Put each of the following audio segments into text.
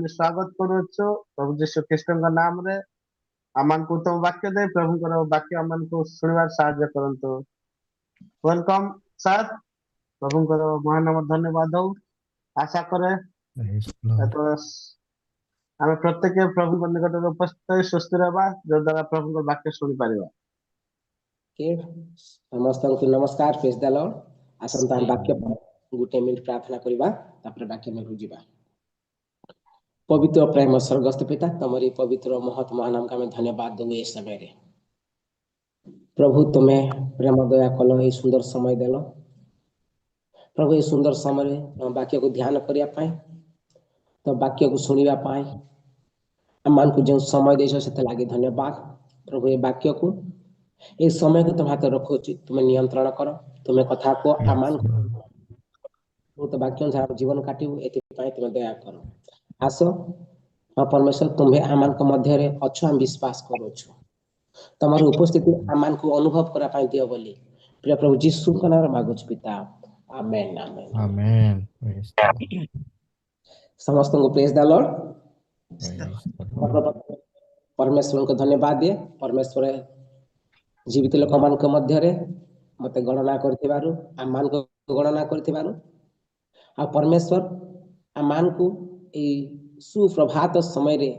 आम स्वागत करुछु प्रभु यीशु ख्रीष्ट नाम रे आमान को उत्तम वाक्य दे प्रभु वाक्य आमान को सुनवार साहाय्य करंतु। वेलकम सर प्रभु महानाम धन्यवाद हो आशा करे Praise the Lord. आम प्रत्येक प्रभु निकट में उपस्थित सुस्थ रहा जो द्वारा प्रभु वाक्य शुणी पारिबा। समस्त को नमस्कार प्रेज द लॉर्ड आसंता वाक्य गुटे मिनिट प्रार्थना करिबा तापर वाक्य में रुजिबा। पवित्र प्रेम स्वर्गस्थ पिता तमरी पवित्र महत महानाम का मैं धन्यवाद दूंगा इस समय रे प्रभु तुम्हें प्रेम दया कल ये सुंदर समय देल प्रभु ये सुंदर समय वाक्य को ध्यान करिया पाए तो वाक्य को सुनिबा पाए आमान को जो समय देछ से लागे धन्यवाद प्रभु ये वाक्य को ये समय को तुम हाथ रखो तुम्हें नियंत्रण कर तुम्हें कथा को आमान तो वाक्य अनुसार जीवन काटिबू एति तुम्हें दया कर आस परमेश्वर तुम्हें आमान को मध्य रे अच्छो हम विश्वास करूछु तमर उपस्थिति आमान को अनुभव करा पाई दियो बोली प्रिय प्रभु यीशु के नाम मांगुछु पिता आमेन आमेन Amen. Praise the Lord. समस्त को praise the Lord Praise the Lord. परमेश्वर को धन्यवाद दिए परमेश्वर जीवित लोक मान के मध्य रे मते गणना करथिबारु आमान को गणना करथिबारु आ परमेश्वर आमान को ए सुप्रभात समय रे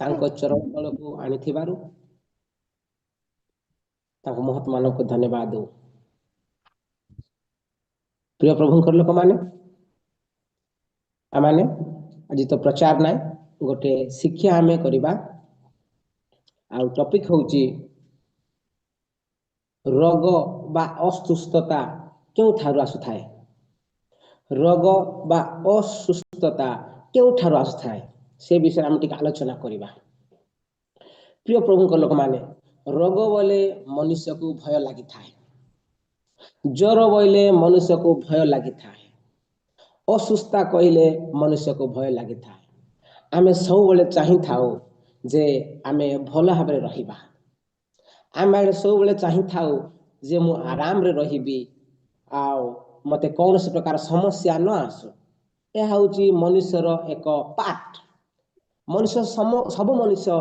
तांको चरण तल को आनिथिबारु तांको महत मान को धन्यवाद दो प्रिय प्रभु कर लोक माने आमाने आज तो प्रचार नाय गोटे शिक्षा हमें करिबा आ टॉपिक होची रोग बा असुस्थता क्यों ठारू आसु थाए रोग बा असुस्थता क्यों ठारू आसु थाए से विषय हम टिक आलोचना करिबा। प्रिय प्रभु को लोक माने रोग बोले मनुष्य को भय लागि थाए ज्वर बोले मनुष्य को भय लागि थाए असुस्थता कहले मनुष्य को भय लागि थाए आमे सब बोले चाहि थाओ जे आमे भलो भाबरे रहिबा आमे सब बोले चाहि थाओ जे मु आराम रे रहिबी आउ मते कौन से प्रकार समस्या न आसु ए हाउची मनुष्यर एक पार्ट मनुष्य सब मनुष्य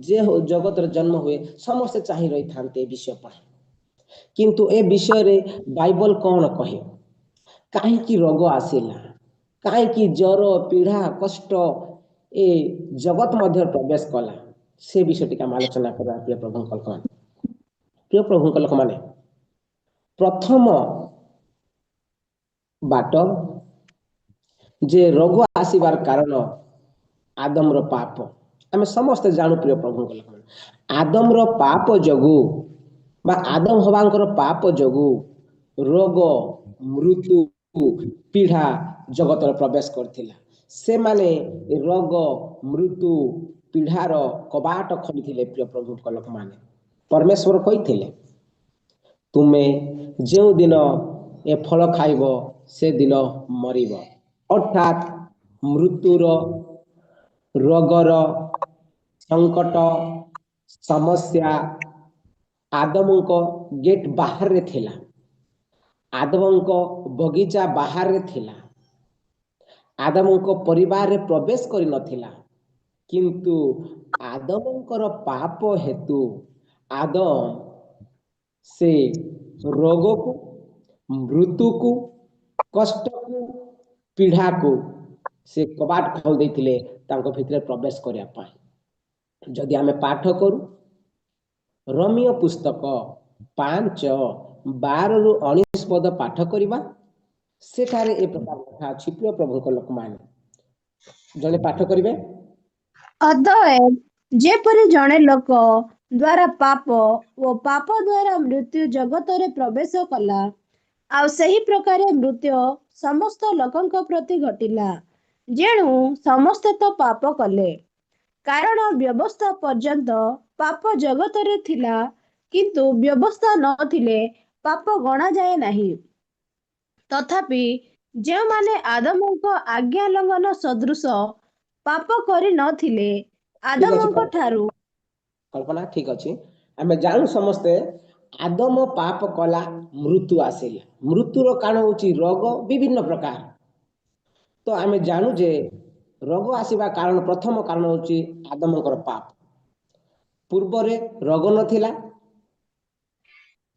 जे हो जगत रे जन्म हुए समस्त चाहि रही थांते विषय पर किंतु ए विषय रे बाइबल कौन कहे काहे की रोग आसिला काहे की ज्वर पीड़ा कष्ट ए जगत मध्य प्रवेश कला से विषय टिका आलोचना करबा। प्रिय प्रभु कल्पना प्रिय प्रभु लोक माने प्रथम बाट जे रोग आसीबार कारण आदम रो पाप आमे समस्त जानू। प्रिय प्रभु लोक माने आदम रो पाप जगु बा आदम हवांकर पाप जगु रोग मृत्यु पीड़ा जगत रे प्रवेश करथिला से माने रोग मृत्यु पीढ़ार कबाट खोलिथिले। प्रिय प्रभु लोक माने परमेश्वर कहिथिले तुमे जो दिन ए फल खाइब से दिन मरिब अर्थात मृत्युर रोगर संकट समस्या आदम को गेट बाहर रे थिला आदम को बगीचा बाहर रे थिला आदम को परिवार रे प्रवेश करि नथिला किंतु आदमकर पाप हेतु आदम से रोग को मृत्यु को कष्ट को पीड़ा को से कबाट खोल देथिले तांको भितरे प्रवेश करिया पाए। जदि आमे पाठ करू रोमियो पुस्तक 5:12 रु 19 पद पाठ करिबा सेठारे ए प्रकार लिखा अछि। प्रिय प्रभु को लोक माने जने पाठ करिवे अतएव जेपरि जणे लोक द्वारा पाप ओ पाप द्वारा मृत्यु जगत रे प्रवेश कला आ सही प्रकार मृत्यु समस्त लोकंक प्रति घटिला जेणु समस्ते तो पाप कले कारण व्यवस्था पर्यंत पाप जगत रे थिला किंतु व्यवस्था नथिले पाप गणा जाए नहीं तथापि जे माने आदमक आज्ञा लंघन सदृश पाप करि नथिले आदमक ठारू कल्पना ठीक अछि आमे जानू समस्ते आदम पाप कला मृत्यु आसिला मृत्युर कारण होची रोग विभिन्न प्रकार तो आमे जानू जे ରୋଗ ଆସିବା କାରଣ ପ୍ରଥମ କାରଣ ହେଉଛି ଆଦମଙ୍କର ପାପ। ପୂର୍ବରେ ରୋଗ ନଥିଲା,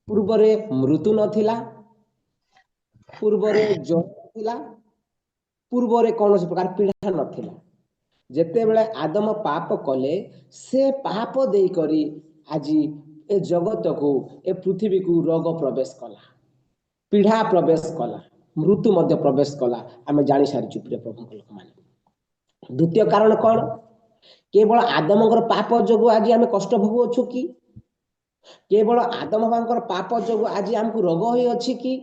ପୂର୍ବରେ ମୃତ୍ୟୁ ନଥିଲା, ପୂର୍ବରେ ଜ୍ୱର ନଥିଲା, ପୂର୍ବରେ କୌଣସି ପ୍ରକାର ପୀଡ଼ା ନଥିଲା। ଯେତେବେଳେ ଆଦମ ପାପ କଲେ, ସେ ପାପ ଦେଇକରି ଆଜି ଏ ଜଗତକୁ ଏ ପୃଥିବୀକୁ ରୋଗ ପ୍ରବେଶ କଲା, ପୀଡ଼ା ପ୍ରବେଶ କଲା, ମୃତ୍ୟୁ ମଧ୍ୟ ପ୍ରବେଶ କଲା। ଆମେ ଜାଣିସାରିଛୁ ପ୍ରିୟ ପ୍ରଭୁଙ୍କ ଲୋକମାନେ। ଦ୍ୱିତୀୟ କାରଣ କ'ଣ? କେବଳ ଆଦମଙ୍କର ପାପ ଯୋଗୁଁ ଆଜି ଆମେ କଷ୍ଟ ଭୋଗୁଅଛୁ କି? କେବଳ ଆଦମ ହବାଙ୍କର ପାପ ଯୋଗୁଁ ଆଜି ଆମକୁ ରୋଗ ହୋଇଅଛି କି?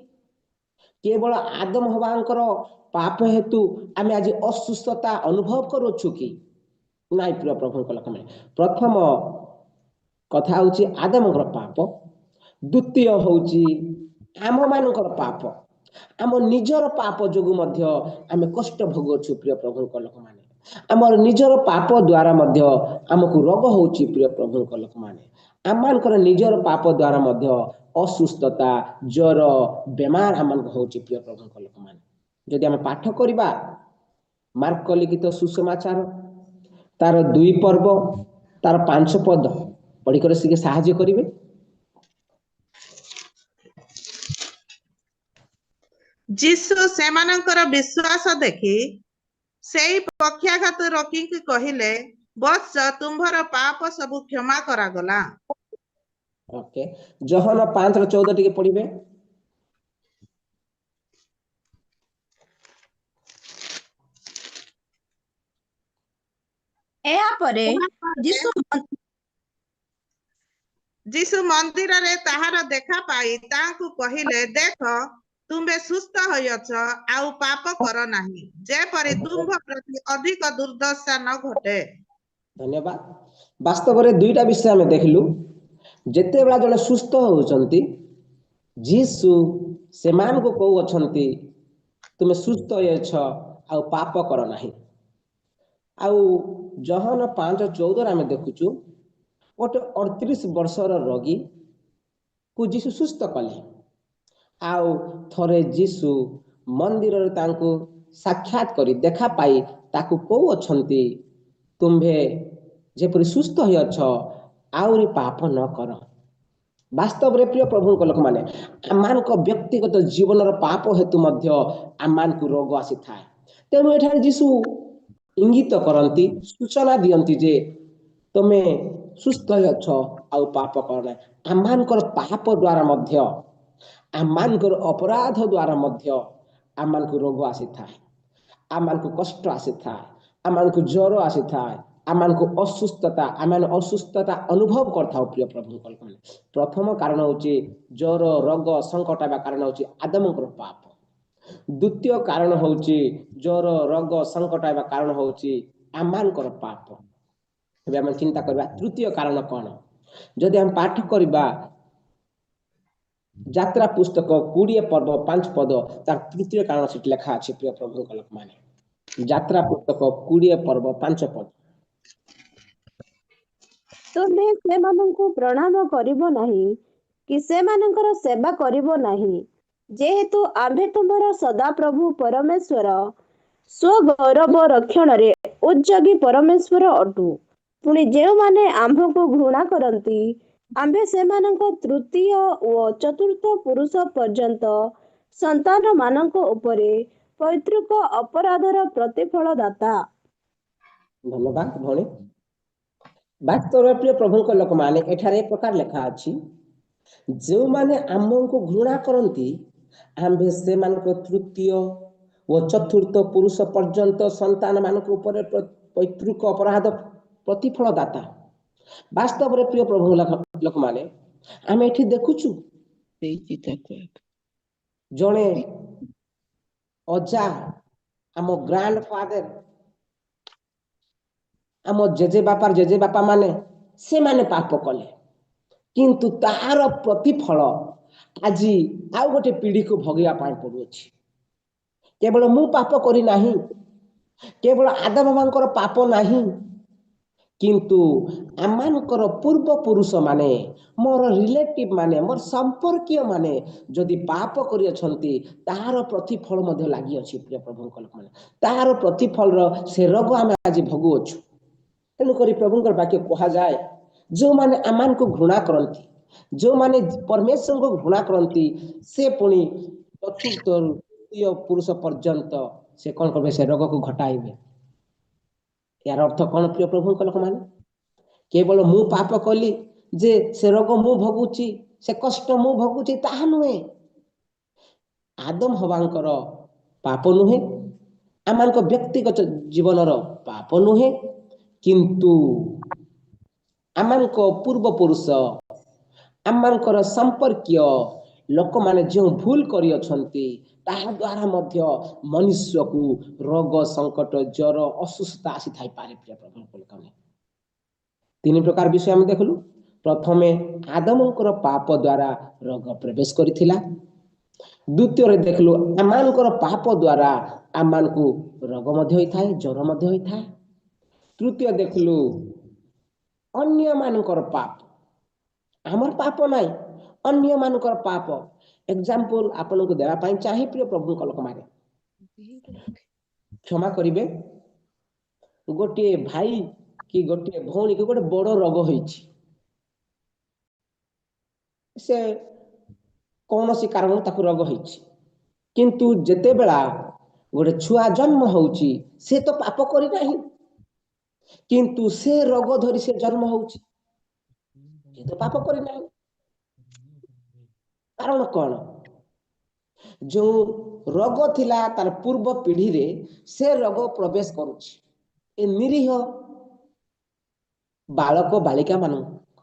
କେବଳ ଆଦମ ହବାଙ୍କର ପାପ ହେତୁ ଆମେ ଆଜି ଅସୁସ୍ଥତା ଅନୁଭବ କରୁଅଛୁ କି? ନାଇଁ ପ୍ରିୟ ପ୍ରଭୁଙ୍କ ଲୋକମାନେ। ପ୍ରଥମ କଥା ହେଉଛି ଆଦମଙ୍କର ପାପ, ଦ୍ୱିତୀୟ ହେଉଛି ଆମମାନଙ୍କର ପାପ। ଆମ ନିଜର ପାପ ଯୋଗୁଁ ମଧ୍ୟ ଆମେ କଷ୍ଟ ଭୋଗୁଅଛୁ ପ୍ରିୟ ପ୍ରଭୁଙ୍କ ଲୋକମାନେ। ଆମର ନିଜର ପାପ ଦ୍ୱାରା ମଧ୍ୟ ଆମକୁ ରୋଗ ହେଉଛି ପ୍ରିୟ ପ୍ରଭୁଙ୍କ ଲୋକମାନେ। ଆମମାନଙ୍କର ନିଜର ପାପ ଦ୍ୱାରା ମଧ୍ୟ ଅସୁସ୍ଥତା, ଜ୍ୱର, ବେମାର ଆମମାନଙ୍କୁ ହେଉଛି ପ୍ରିୟ ପ୍ରଭୁଙ୍କ ଲୋକମାନେ। ଯଦି ଆମେ ପାଠ କରିବା ମାର୍କ ଲିଖିତ ସୁସମାଚାର ତାର 2 ପର୍ବ ତାର 5 ପଦ ପଢିକରି ଟିକେ ସାହାଯ୍ୟ କରିବେ। ଯୀଶୁ ସେମାନଙ୍କର ବିଶ୍ୱାସ ଦେଖି ସେଇ ପକ୍ଷାଘାତ ରୋଗୀଙ୍କୁ କହିଲେ, ବତ୍ସ, ତୁମ୍ଭର ପାପ ସବୁ କ୍ଷମା କରାଗଲା। ଓକେ, ଯୋହନ 5:14 ଟିକେ ପଢିବେ। ଏହାପରେ ଯୀଶୁ ମନ୍ଦିରରେ ତାହାର ଦେଖା ପାଇ ତାଙ୍କୁ କହିଲେ, ଦେଖ, ତୁମ୍ଭେ ସୁସ୍ଥ ହୋଇଅଛ, ଆଉ ପାପ କର ନାହିଁ, ଯେପରି ତୁମ୍ଭ ପ୍ରତି ଅଧିକ ଦୁର୍ଦ୍ଦଶା ନ ଘଟେ। ଧନ୍ୟବାଦ। ବାସ୍ତବରେ ଦୁଇଟା ବିଷୟ ଆମେ ଦେଖିଲୁ। ଯେତେବେଳେ ଜଣେ ସୁସ୍ଥ ହେଉଛନ୍ତି, ଯୀଶୁ ସେମାନଙ୍କୁ କହୁଅଛନ୍ତି ତୁମେ ସୁସ୍ଥ ହୋଇଅଛ, ଆଉ ପାପ କର ନାହିଁ। ଆଉ ଯୋହନ 5:14 ଆମେ ଦେଖୁଛୁ ଗୋଟେ 38 ବର୍ଷର ରୋଗୀକୁ ଯୀଶୁ ସୁସ୍ଥ କଲେ। ଆଉ ଥରେ ଯୀଶୁ ମନ୍ଦିରରେ ତାଙ୍କୁ ସାକ୍ଷାତ କରି ଦେଖା ପାଇ ତାକୁ କହୁଅଛନ୍ତି, ତୁମ୍ଭେ ଯେପରି ସୁସ୍ଥ ହୋଇଅଛ, ଆହୁରି ପାପ ନ କର। ବାସ୍ତବରେ ପ୍ରିୟ ପ୍ରଭୁଙ୍କ ଲୋକମାନେ, ଆମମାନଙ୍କ ବ୍ୟକ୍ତିଗତ ଜୀବନର ପାପ ହେତୁ ମଧ୍ୟ ଆମମାନଙ୍କୁ ରୋଗ ଆସିଥାଏ। ତେଣୁ ଏଠାରେ ଯୀଶୁ ଇଙ୍ଗିତ କରନ୍ତି, ସୂଚନା ଦିଅନ୍ତି ଯେ ତୁମେ ସୁସ୍ଥ ହୋଇଅଛ, ଆଉ ପାପ କର ନାହିଁ। ଆମମାନଙ୍କର ପାପ ଦ୍ୱାରା ମଧ୍ୟ, ଆମମାନଙ୍କର ଅପରାଧ ଦ୍ୱାରା ମଧ୍ୟ ଆମମାନଙ୍କୁ ରୋଗ ଆସିଥାଏ, ଆମମାନଙ୍କୁ କଷ୍ଟ ଆସିଥାଏ, ଆମମାନଙ୍କୁ ଜ୍ୱର ଆସିଥାଏ, ଆମମାନଙ୍କୁ ଅସୁସ୍ଥତା, ଆମେ ଅସୁସ୍ଥତା ଅନୁଭବ କରିଥାଉ ପ୍ରିୟ ପ୍ରଭୁଙ୍କ ଲୋକମାନେ। ପ୍ରଥମ କାରଣ ହେଉଛି ଜ୍ୱର, ରୋଗ, ସଙ୍କଟ ହେବା କାରଣ ହେଉଛି ଆଦମଙ୍କର ପାପ। ଦ୍ୱିତୀୟ କାରଣ ହେଉଛି ଜ୍ୱର, ରୋଗ, ସଙ୍କଟ ହେବା କାରଣ ହେଉଛି ଆମମାନଙ୍କର ପାପ। ଏବେ ଆମେ ଚିନ୍ତା କରିବା ତୃତୀୟ କାରଣ କ'ଣ? ଯଦି ଆମେ ପାଠ କରିବା ଯାତ୍ରା ପୁସ୍ତକ 20 ପର୍ବ 5 ପଦ, ତାର ତୃତୀୟ କାରଣ ସେଠି ଲେଖା ଅଛି ପ୍ରିୟ ପ୍ରଭୁଙ୍କ ଲୋକମାନେ। ଯାତ୍ରା ପୁସ୍ତକ 20 ପର୍ବ 5 ପଦ। ତୁମେ ସେମାନଙ୍କୁ ପ୍ରଣାମ କରିବ ନାହିଁ କି ସେମାନଙ୍କର ସେବା କରିବ ନାହିଁ, ଯେହେତୁ ଆମ୍ଭେ ତୁମର ସଦାପ୍ରଭୁ ପରମେଶ୍ୱର ସ୍ୱଗୌରବ ରକ୍ଷଣରେ ଉଦ୍ଯୋଗୀ ପରମେଶ୍ୱର ଅଟୁ। ପୁଣି ଯେଉଁମାନେ ଆମ୍ଭକୁ ଘୃଣା କରନ୍ତି, ଆମ୍ଭେ ସେମାନଙ୍କ ତୃତୀୟ ଓ ଚତୁର୍ଥ ପୁରୁଷ ପର୍ଯ୍ୟନ୍ତ ସନ୍ତାନମାନଙ୍କ ଉପରେ ପୈତୃକ ଅପରାଧର ପ୍ରତିଫଳ ଦାତା। ଧନ୍ୟବାଦ ଭଉଣୀ। ବାସ୍ତବରେ ପ୍ରିୟ ପ୍ରଭୁଙ୍କ ଲୋକମାନେ, ଏଠାରେ ଏ ପ୍ରକାର ଲେଖା ଅଛି, ଯେଉଁମାନେ ଆମକୁ ଘୃଣା କରନ୍ତି, ଆମ୍ଭେ ସେମାନଙ୍କ ତୃତୀୟ ଓ ଚତୁର୍ଥ ପୁରୁଷ ପର୍ଯ୍ୟନ୍ତ ସନ୍ତାନମାନଙ୍କ ଉପରେ ପୈତୃକ ଅପରାଧ ପ୍ରତିଫଳ ଦାତା। ବାସ୍ତବରେ ପ୍ରିୟ ପ୍ରଭୁଙ୍କ ଲୋକମାନେ, ଆମେ ଏଠି ଦେଖୁଛୁ ଜଣେ ଅଜା, ଆମ ଗ୍ରାଣ୍ଡ ଫାଦର, ଆମ ଜେଜେବାପା ମାନେ ସେମାନେ ପାପ କଲେ, କିନ୍ତୁ ତାହାର ପ୍ରତିଫଳ ଆଜି ଆଉ ଗୋଟେ ପିଢ଼ିକୁ ଭୋଗିବା ପାଇଁ ପଡୁଅଛି। କେବଳ ମୁଁ ପାପ କରି ନାହିଁ, କେବଳ ଆଦମ ବାବାଙ୍କର ପାପ ନାହିଁ, किंतु आमानकर पूर्व पुरुष माने मोर रिलेटिव माने मोर संपर्कीय माने जदि पाप करि अछंती ताहार प्रतिफल मध्ये लागि अछि प्रिय प्रभु माने ताहार प्रतिफल रो से रोग आमे आज भोगु अछु तेनु करी प्रभुंकर वाक्य कहा जाए जो माने आमान को घृणा करंती जो माने परमेश्वर को घृणा करंती से पुणी चतुर्थ तृतीय पुरुष पर्यंत से कौन करबे से रोग को घटाइबे यार अर्थ कौन प्रिय प्रभु लोक माने केवल मु पाप कली जे से रोग मु भोगुची से कष्ट मु भोगुची ताहा नुहे आदम हवांकर पाप नुहे आमान को व्यक्तिगत जीवन रो पाप नुहे किंतु आमान को पूर्व पुरुष आमानकर संपर्कीय लोक माने जो भूल करी अछंती ताहा द्वारा मध्य मनुष्य को रोग संकट ज्वर असुस्थता आसी थाई पारे प्रिय प्रभु लोक तीन प्रकार विषय हम देखलु प्रथमे आदमकर पाप द्वारा रोग प्रवेश करिथिला द्वितीय रे देखलु आमानकर पाप द्वारा आमान को रोग मध्य होई थाए ज्वर मध्य होई थाए तृतीय देखलु अन्य मानकर पाप हमर पाप नाही अन्य मानकर पाप एग्जांपल आपन को देवा पाई चाहि प्रिय प्रभु को लोक मारे क्षमा करिवे गोटे भाई कि गोटे भौणी कि गोटे बड़ रोग होईछि से कौन सी कारण ताकू रोग होईछि किंतु जेते बेला गोटे छुआ जन्म होउछि से तो पाप करि नाही किंतु से रोग धरि से जन्म होउछि से तो पाप करि नाही कारण कौन जो रोग थिला तार पूर्व पीढ़ी रे से रोग प्रवेश करुछि ए निरीह बालक बालिका मान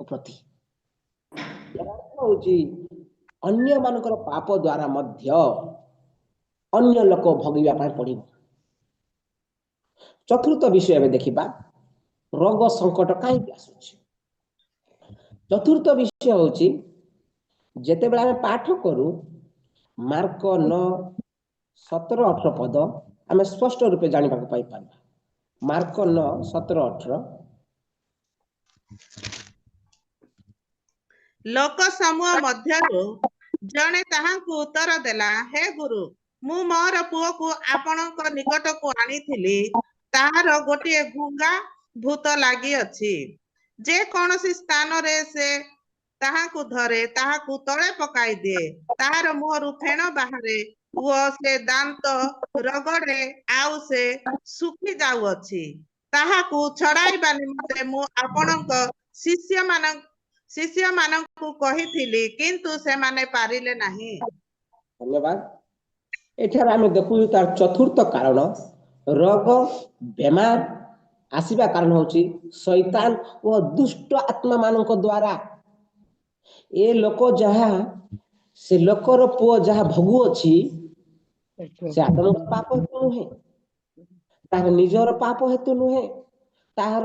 प्रति अन्य मानकर पाप द्वारा मध्य अन्य लोक भोगिबा पाई पड़िबो चतुर्थ विषय में देखिबा रोग संकट काई आसुछि चतुर्थ विषय होछि जेते बेला हम पाठ करू मार्क 9 17 18 पद आम स्पष्ट रूपे जानिबा पाई पारबा मार्क 9 17 18 लोक समूह मध्यरु जणे ताहांकु उत्तर देला हे गुरु मु मोर पुओ को आपणक निकट को आनीथिली ताहार गोटे गुंगा भूत लागि अछि जे कोनोसी स्थान रे से ताहाकु धरे ताहाकु तळे पकाई दिए ताहार मुहरु फेण बाहरे वो से दांत रगड़े आउ से सुखी जाउ अछि ताहाकु छड़ाइबा निमते मु आपणक शिष्य मानकु कहिथिली किंतु से माने पारिले नाही धन्यवाद एठार आम देखु तार चतुर्थ कारण रोग बेमार आसीबा कारण होची शैतान और दुष्ट आत्मा मानक द्वारा ए लोक जहा से लोकर पुओ जहा भोगु अछि से आदम पाप हेतु नुहे तार निजर पाप हेतु नुहे तार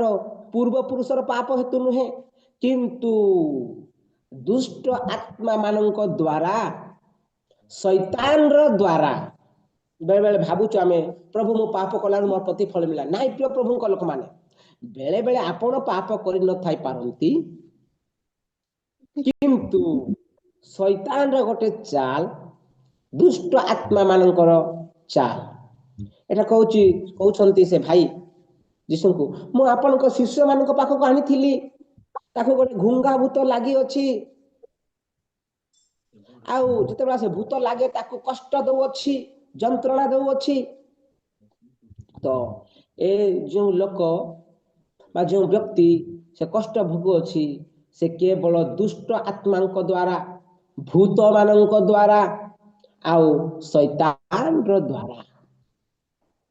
पूर्व पुरुषर पाप हेतु नुहे किंतु दुष्ट आत्मा मानक द्वारा शैतान रो द्वारा बेले बेले भाबुछु आमे प्रभु मो पाप कलार मोर प्रतिफल मिला नाही प्रिय प्रभु को लोक माने बेले बेले आपण पाप करि न थाई पारंती किंतु शैतान रो गोटे चाल दुष्ट आत्मा मानकर चाल एटा कहउछंती से भाई जिसु को मु आपण को शिष्य मानक पाख को आनीथिली ताको गोटे घुंगा भूत लागि अछि आउ जतेबेला से भूत लागे ताको कष्ट दउ अछि जंत्रणा दउ अछि तो ए जो लोक बा जो व्यक्ति से कष्ट भोगु अछि से केवल दुष्ट आत्मांक द्वारा भूत मानक द्वारा आउ शैतान रो द्वारा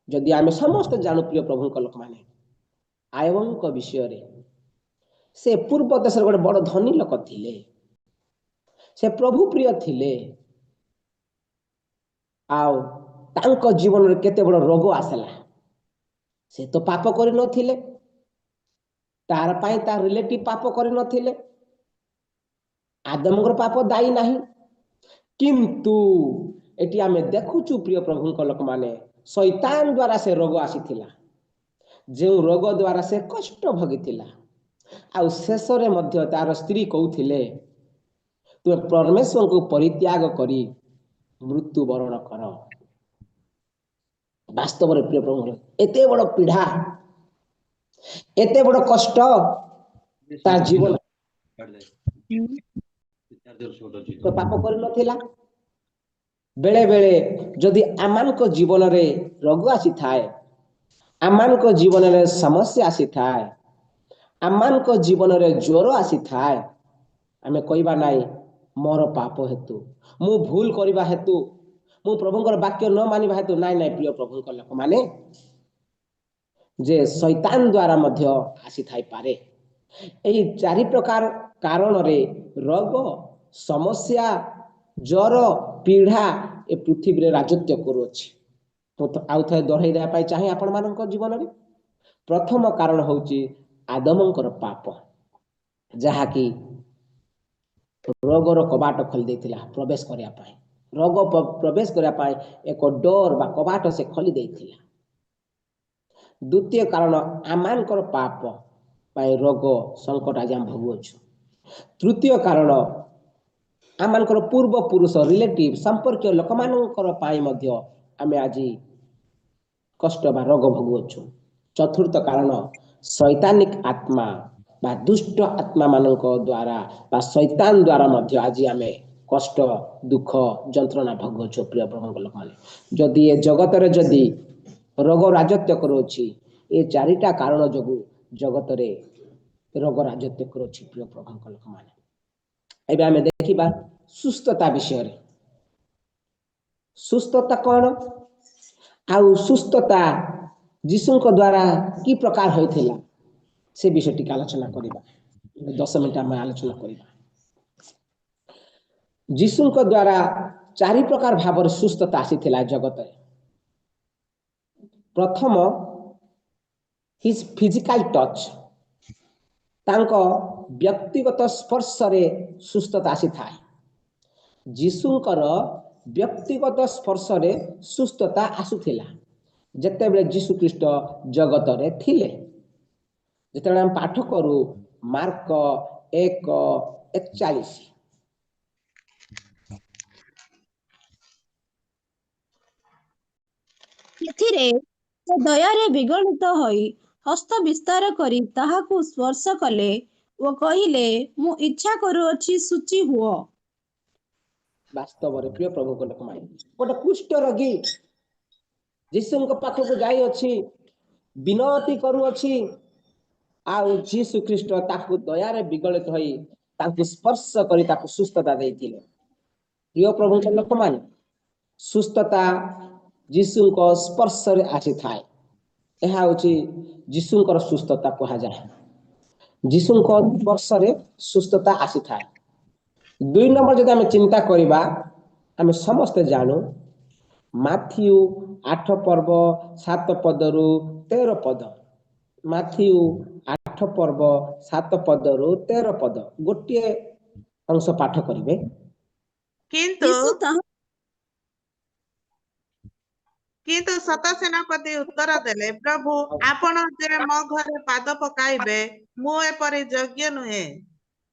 जदि आमे समस्त जानु प्रिय प्रभु को लोक माने आयवं को विषय रे से पूर्व देशर गोटे बड़ धनी लोक थिले से प्रभु प्रिय थिले आउ तांको जीवन रे केते बड़ रोग आसला से तो पाप करि नथिले तार पाई तार रिलेटिव पाप करि नथिले आदमकर पाप दायी नाही किंतु एटी आमे देखुछु प्रिय प्रभु को लोक माने शैतान द्वारा से रोग आसीथिला ଯେଉଁ ରୋଗ ଦ୍ୱାରା ସେ କଷ୍ଟ ଭୋଗିଥିଲା ଆଉ ଶେଷରେ ମଧ୍ୟ ତାର ସ୍ତ୍ରୀ କହୁଥିଲେ ତୁମେ ପରମେଶ୍ୱରଙ୍କୁ ପରିତ୍ୟାଗ କରି ମୃତ୍ୟୁବରଣ କର। ବାସ୍ତବରେ ପ୍ରିୟ ପ୍ରଭୁ ଏତେ ବଡ଼ ପୀଡ଼ା ଏତେ ବଡ଼ କଷ୍ଟ ତା ଜୀବନ ତ ପାପ କରିନଥିଲା। ବେଳେ ବେଳେ ଯଦି ଆମମାନଙ୍କ ଜୀବନରେ ରୋଗ ଆସିଥାଏ, ଆମମାନଙ୍କ ଜୀବନରେ ସମସ୍ୟା ଆସିଥାଏ, ଆମମାନଙ୍କ ଜୀବନରେ ଜ୍ୱର ଆସିଥାଏ, ଆମେ କହିବା ନାହିଁ ମୋର ପାପ ହେତୁ, ମୁଁ ଭୁଲ କରିବା ହେତୁ, ମୁଁ ପ୍ରଭୁଙ୍କର ବାକ୍ୟ ନ ମାନିବା ହେତୁ। ନାଇଁ ନାଇଁ ପ୍ରିୟ ପ୍ରଭୁଙ୍କ ଲୋକମାନେ, ଯେ ଶୈତାନ ଦ୍ୱାରା ମଧ୍ୟ ଆସିଥାଇପାରେ। ଏହି 4 ପ୍ରକାର କାରଣରେ ରୋଗ, ସମସ୍ୟା, ଜ୍ୱର, ପୀଡ଼ା ଏ ପୃଥିବୀରେ ରାଜତ୍ୱ କରୁଅଛି। ଆଉ ଥରେ ଦୋହରାଇ ଦେବା ପାଇଁ ଚାହେଁ ଆପଣମାନଙ୍କ ଜୀବନରେ। ପ୍ରଥମ କାରଣ ହେଉଛି ଆଦମଙ୍କର ପାପ, ଯାହାକି ରୋଗର କବାଟ ଖୋଲି ଦେଇଥିଲା ପ୍ରବେଶ କରିବା ପାଇଁ। ରୋଗ ପ୍ରବେଶ କରିବା ପାଇଁ ଏକ ଡୋର ବା କବାଟ ସେ ଖୋଲି ଦେଇଥିଲା। ଦ୍ୱିତୀୟ କାରଣ ଆମମାନଙ୍କର ପାପ ପାଇଁ ରୋଗ ସଙ୍କଟ ଆଜି ଆମେ ଭୋଗୁଅଛୁ। ତୃତୀୟ କାରଣ ଆମମାନଙ୍କର ପୂର୍ବପୁରୁଷ ରିଲେଟିଭ ସମ୍ପର୍କୀୟ ଲୋକମାନଙ୍କର ପାଇଁ ମଧ୍ୟ ଆମେ ଆଜି କଷ୍ଟ ବା ରୋଗ ଭୋଗୁଅଛୁ। ଚତୁର୍ଥ କାରଣ ଶୈତାନିକ ଆତ୍ମା ବା ଦୁଷ୍ଟ ଆତ୍ମା ମାନଙ୍କ ଦ୍ୱାରା ବା ଶୈତାନ ଦ୍ୱାରା ମଧ୍ୟ ଆଜି ଆମେ କଷ୍ଟ, ଦୁଃଖ, ଯନ୍ତ୍ରଣା ଭୋଗୁଅଛୁ। ପ୍ରିୟ ପ୍ରଭୁଙ୍କ ଲୋକମାନେ, ଯଦି ଏ ଜଗତରେ ଯଦି ରୋଗ ରାଜତ୍ୱ କରୁଅଛି, ଏ 4ଟା କାରଣ ଯୋଗୁଁ ଜଗତରେ ରୋଗ ରାଜତ୍ୱ କରୁଅଛି। ପ୍ରିୟ ପ୍ରଭୁଙ୍କ ଲୋକମାନେ, ଏବେ ଆମେ ଦେଖିବା ସୁସ୍ଥତା ବିଷୟରେ। ସୁସ୍ଥତା କ'ଣ ଆଉ ସୁସ୍ଥତା ଯୀଶୁଙ୍କ ଦ୍ୱାରା କି ପ୍ରକାର ହୋଇଥିଲା ସେ ବିଷୟ ଟିକେ ଆଲୋଚନା କରିବା। 10 ମିନିଟ ଆମେ ଆଲୋଚନା କରିବା। ଯୀଶୁଙ୍କ ଦ୍ୱାରା 4 ପ୍ରକାର ଭାବରେ ସୁସ୍ଥତା ଆସିଥିଲା ଜଗତରେ। ପ୍ରଥମ ହିଜ୍ ଫିଜିକାଲ ଟଚ୍, ତାଙ୍କ ବ୍ୟକ୍ତିଗତ ସ୍ପର୍ଶରେ ସୁସ୍ଥତା ଆସିଥାଏ। ଯୀଶୁଙ୍କର ବ୍ୟକ୍ତିଗତ ସ୍ପର୍ଶରେ ସୁସ୍ଥତା ଆସୁଥିଲା ଯେତେବେଳେ ଯୀଶୁ ଖ୍ରୀଷ୍ଟ ଜଗତରେ ଥିଲେ। ଯେତେବେଳେ ଆମେ ପାଠ କରୁ ମାର୍କ 1:41, ଏଥିରେ ସେ ଦୟାରେ ବିଗଳିତ ହୋଇ ହସ୍ତ ବିସ୍ତାର କରି ତାହାକୁ ସ୍ପର୍ଶ କଲେ ଓ କହିଲେ, ମୁଁ ଇଚ୍ଛା କରୁଅଛି, ଶୁଚି ହୁଅ। ବାସ୍ତବରେ ପ୍ରିୟ ପ୍ରଭୁଙ୍କ ଲୋକମାନେ, ଗୋଟେ କୁଷ୍ଠ ରୋଗୀ ଯୀଶୁଙ୍କ ପାଖକୁ ଯାଇଅଛି, ବିନତି କରୁଅଛି, ଆଉ ଯୀଶୁ ଖ୍ରୀଷ୍ଟ ତାକୁ ଦୟାରେ ବିଗଳିତ ହୋଇ ତାଙ୍କୁ ସ୍ପର୍ଶ କରି ତାକୁ ସୁସ୍ଥତା ଦେଇଥିଲେ। ପ୍ରିୟ ପ୍ରଭୁଙ୍କ ଲୋକମାନେ, ସୁସ୍ଥତା ଯୀଶୁଙ୍କ ସ୍ପର୍ଶରେ ଆସିଥାଏ। ଏହା ହେଉଛି ଯୀଶୁଙ୍କର ସୁସ୍ଥତା କୁହାଯାଏ। ଯୀଶୁଙ୍କ ସ୍ପର୍ଶରେ ସୁସ୍ଥତା ଆସିଥାଏ। 2 ନମ୍ବର ଯଦି ଆମେ ଚିନ୍ତା କରିବା, ଆମେ ସମସ୍ତେ ଜାଣୁ ମାଥିଉ 8 ପର୍ବ 7 ପଦରୁ 13 ପଦ। ମାଥିଉ 8 ପର୍ବ 7 ପଦରୁ 13 ପଦ ଗୋଟିଏ ଅଂଶ ପାଠ କରିବେ। କିନ୍ତୁ ଶତ ସେନାପତି ଉତ୍ତର ଦେଲେ, ପ୍ରଭୁ, ଆପଣ ଯେ ମୋ ଘରେ ପାଦ ପକାଇବେ, ମୁଁ ଏପରି ଯୋଗ୍ୟ ନୁହେଁ,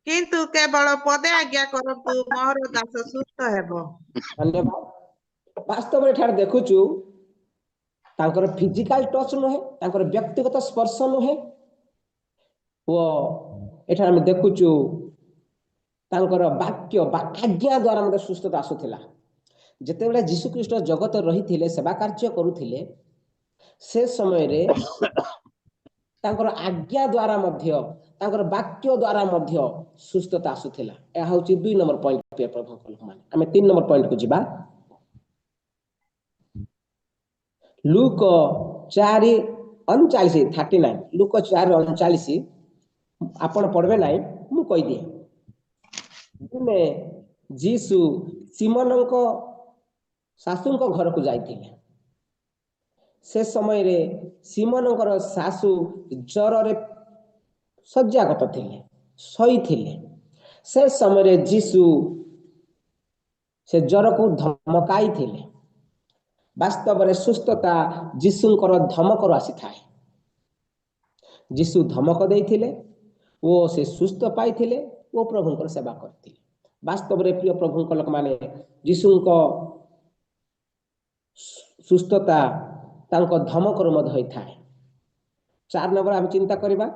କିନ୍ତୁ କେବଳ ପଦେ ଆଜ୍ଞା କରନ୍ତୁ, ମୋର ଦାସ ସୁସ୍ଥ ହେବ। ଧନ୍ୟବାଦ। ବାସ୍ତବରେ ଏଠାରେ ଦେଖୁଛୁ ତାଙ୍କର ଫିଜିକାଲ ଟଚ୍ ନୁହେଁ, ତାଙ୍କର ବ୍ୟକ୍ତିଗତ ସ୍ପର୍ଶ ନୁହେଁ, ଓ ଏଠାରେ ଆମେ ଦେଖୁଛୁ ତାଙ୍କର ବାକ୍ୟ ବା ଆଜ୍ଞା ଦ୍ୱାରା ମଧ୍ୟ ସୁସ୍ଥତା ଆସୁଥିଲା। ଯେତେବେଳେ ଯୀଶୁ ଖ୍ରୀଷ୍ଟ ଜଗତରେ ରହିଥିଲେ, ସେବା କାର୍ଯ୍ୟ କରୁଥିଲେ, ସେ ସମୟରେ ତାଙ୍କର ଆଜ୍ଞା ଦ୍ୱାରା ମଧ୍ୟ, ତାଙ୍କର ବାକ୍ୟ ଦ୍ୱାରା ମଧ୍ୟ ସୁସ୍ଥତା ଆସୁଥିଲା। ଏହା ହେଉଛି 2 ନମ୍ବର ପଏଣ୍ଟ। ଆମେ 3 ନମ୍ବର ପଏଣ୍ଟକୁ ଯିବା। ଲୁକ 4:39, ଲୁକ 4:39 ଆପଣ ପଢ଼ିବେ ନାହିଁ, ମୁଁ କହିଦିଏ। ଦିନେ ଯୀଶୁ ସିମୋନଙ୍କ ଶାଶୁଙ୍କ ଘରକୁ ଯାଇଥିଲେ। ସେ ସମୟରେ ସିମୋନଙ୍କର ଶାଶୁ ଜ୍ୱରରେ ଶଯ୍ୟାଗତ ଥିଲେ, ଶୋଇଥିଲେ। ସେ ସମୟରେ ଯୀଶୁ ସେ ଜ୍ୱରକୁ ଧମକାଇଥିଲେ। ବାସ୍ତବରେ ସୁସ୍ଥତା ଯୀଶୁଙ୍କର ଧମକରୁ ଆସିଥାଏ। ଯୀଶୁ ଧମକ ଦେଇଥିଲେ ଓ ସେ ସୁସ୍ଥ ପାଇଥିଲେ ଓ ପ୍ରଭୁଙ୍କର ସେବା କରିଥିଲେ। ବାସ୍ତବରେ ପ୍ରିୟ ପ୍ରଭୁଙ୍କ ଲୋକମାନେ ଯୀଶୁଙ୍କ ସୁସ୍ଥତା ତାଙ୍କ ଧମକରୁ ମଧ୍ୟ ହୋଇଥାଏ। 4 ନମ୍ବର ଆମେ ଚିନ୍ତା କରିବା,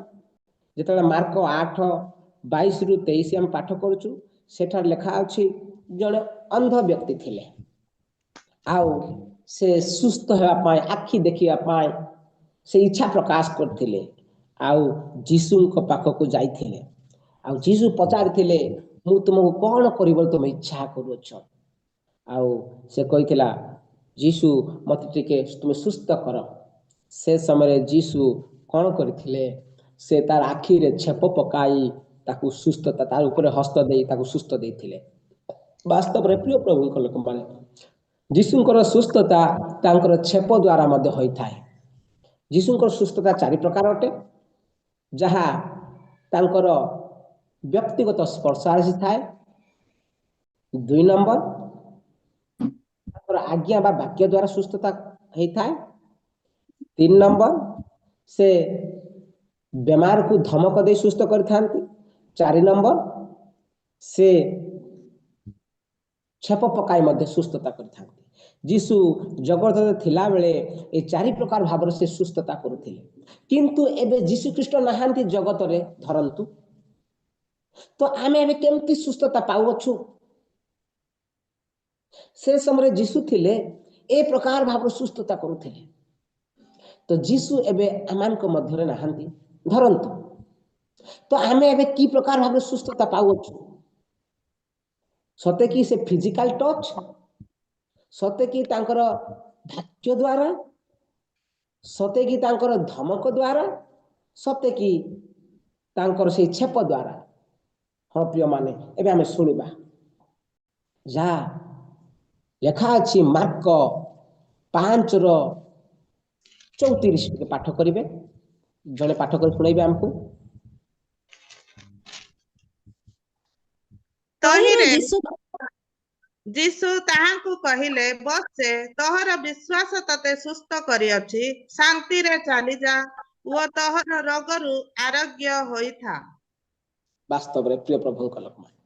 ଯେତେବେଳେ ମାର୍କ 8:22-23 ଆମେ ପାଠ କରୁଛୁ, ସେଠାରେ ଲେଖା ଅଛି ଜଣେ ଅନ୍ଧ ବ୍ୟକ୍ତି ଥିଲେ, ଆଉ ସେ ସୁସ୍ଥ ହେବା ପାଇଁ, ଆଖି ଦେଖିବା ପାଇଁ ସେ ଇଚ୍ଛା ପ୍ରକାଶ କରିଥିଲେ, ଆଉ ଯୀଶୁଙ୍କ ପାଖକୁ ଯାଇଥିଲେ। ଆଉ ଯୀଶୁ ପଚାରିଥିଲେ, ମୁଁ ତୁମକୁ କ'ଣ କରିବ ତୁମେ ଇଚ୍ଛା କରୁଅଛ? ଆଉ ସେ କହିଥିଲା, ଯୀଶୁ ମୋତେ ଟିକେ ତୁମେ ସୁସ୍ଥ କର। ସେ ସମୟରେ ଯୀଶୁ କ'ଣ କରିଥିଲେ, ସେ ତାର ଆଖିରେ ଛେପ ପକାଇ ତାକୁ ସୁସ୍ଥତା, ତାର ଉପରେ ହସ୍ତ ଦେଇ ତାକୁ ସୁସ୍ଥ ଦେଇଥିଲେ। ବାସ୍ତବରେ ପ୍ରିୟ ପ୍ରଭୁଙ୍କ ଲୋକମାନେ ଯୀଶୁଙ୍କର ସୁସ୍ଥତା ତାଙ୍କର ଛେପ ଦ୍ୱାରା ମଧ୍ୟ ହୋଇଥାଏ। ଯୀଶୁଙ୍କର ସୁସ୍ଥତା 4 ପ୍ରକାର ଅଟେ, ଯାହା ତାଙ୍କର ବ୍ୟକ୍ତିଗତ ସ୍ପର୍ଶ ଆସିଥାଏ। 2 ନମ୍ବର, ତାଙ୍କର ଆଜ୍ଞା ବା ବାକ୍ୟ ଦ୍ୱାରା ସୁସ୍ଥତା ହେଇଥାଏ। 3 ନମ୍ବର, ସେ ବେମାରକୁ ଧମକ ଦେଇ ସୁସ୍ଥ କରିଥାନ୍ତି। 4 ନମ୍ବର, ସେ ଛେପ ପକାଇ ମଧ୍ୟ ସୁସ୍ଥତା କରିଥାନ୍ତି। ଯୀଶୁ ଜଗତରେ ଥିଲାବେଳେ ଏ 4 ପ୍ରକାର ଭାବରେ ସେ ସୁସ୍ଥତା କରୁଥିଲେ। କିନ୍ତୁ ଏବେ ଯୀଶୁ ଖ୍ରୀଷ୍ଟ ନାହାନ୍ତି ଜଗତରେ, ଧରନ୍ତୁ, ତ ଆମେ ଏବେ କେମିତି ସୁସ୍ଥତା ପାଉଅଛୁ? ସେ ସମୟରେ ଯୀଶୁ ଥିଲେ, ଏ ପ୍ରକାର ଭାବରେ ସୁସ୍ଥତା କରୁଥିଲେ। ତ ଯୀଶୁ ଏବେ ଆମମାନଙ୍କ ମଧ୍ୟରେ ନାହାନ୍ତି, ଧରନ୍ତୁ, ତ ଆମେ ଏବେ କି ପ୍ରକାର ଭାବରେ ସୁସ୍ଥତା ପାଉଅଛୁ? ସତେ କି ସେ ଫିଜିକାଲ ଟଚ୍, ସତେ କି ତାଙ୍କର ବାକ୍ୟ ଦ୍ୱାରା, ସତେ କି ତାଙ୍କର ଧମକ ଦ୍ୱାରା, ସତେ କି ତାଙ୍କର ସେଇ ଛେପ ଦ୍ୱାରା? ହଁ ପ୍ରିୟ ମାନେ, ଏବେ ଆମେ ଶୁଣିବା ଯାହା ଲେଖା ଅଛି ମାର୍କ 5:34 ଟିକେ ପାଠ କରିବେ, ଜଣେ ପାଠ କରି ଶୁଣେଇବେ ଆମକୁ। ତହିଁରେ ଯୀଶୁ ଯୀଶୁ ତାହାଙ୍କୁ କହିଲେ, ବସେ, ତୋହର ବିଶ୍ୱାସ ତତେ ସୁସ୍ଥ କରିଅଛି, ଶାନ୍ତିରେ ଚାଲିଯା ଓ ତୋହର ରୋଗରୁ ଆରୋଗ୍ୟ ହୋଇଥା। ବାସ୍ତବରେ ପ୍ରିୟ ପ୍ରଭୁଙ୍କ ଲୋକମାନେ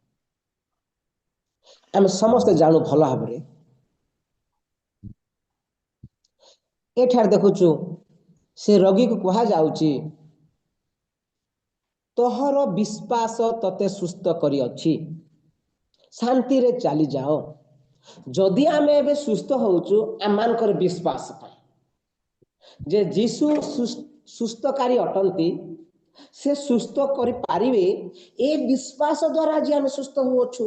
ଆମେ ସମସ୍ତେ ଜାଣୁ ଭଲ ଭାବରେ, ଏଠାରେ ଦେଖୁଛୁ ସେ ରୋଗୀକୁ କୁହାଯାଉଛି, ତୋହର ବିଶ୍ୱାସ ତତେ ସୁସ୍ଥ କରିଅଛି, ଶାନ୍ତିରେ ଚାଲିଯାଅ। ଯଦି ଆମେ ଏବେ ସୁସ୍ଥ ହଉଛୁ ଆମମାନଙ୍କର ବିଶ୍ୱାସ ପାଇଁ ଯେ ଯୀଶୁ ସୁସ୍ଥକାରୀ ଅଟନ୍ତି, ସେ ସୁସ୍ଥ କରିପାରିବେ, ଏ ବିଶ୍ୱାସ ଦ୍ୱାରା ଆଜି ଆମେ ସୁସ୍ଥ ହଉଅଛୁ।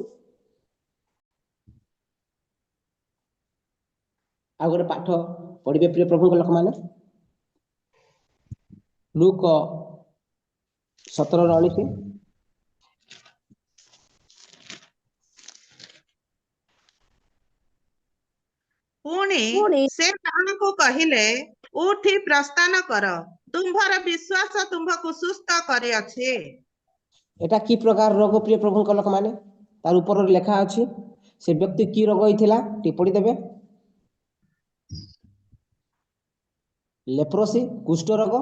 ଆଉ ଗୋଟେ ପାଠ ପଢିବେ ପ୍ରିୟ ପ୍ରଭୁଙ୍କ ଲୋକମାନେ, ଲୁକ 17:19। ପୁଣି ପୁଣି ସେ ତାହାଙ୍କୁ କହିଲେ, ଉଠି ପ୍ରସ୍ଥାନ କର, ତୁମ୍ଭର ବିଶ୍ୱାସ ତୁମ୍ଭକୁ ସୁସ୍ଥ କରିଅଛି। এটা কি প্রকার রোগ প্রিয় প্রভুଙ୍କ ଲୋକମାନେ? ତାର ଉପରରେ ଲେଖା ଅଛି ସେ ବ୍ୟକ୍ତି କି ରୋଗ ହେଇଥିଲା, ଟିପ୍ପଣୀ ଦେବେ। ଲେପ୍ରୋସି, କୁଷ୍ଠ ରୋଗ।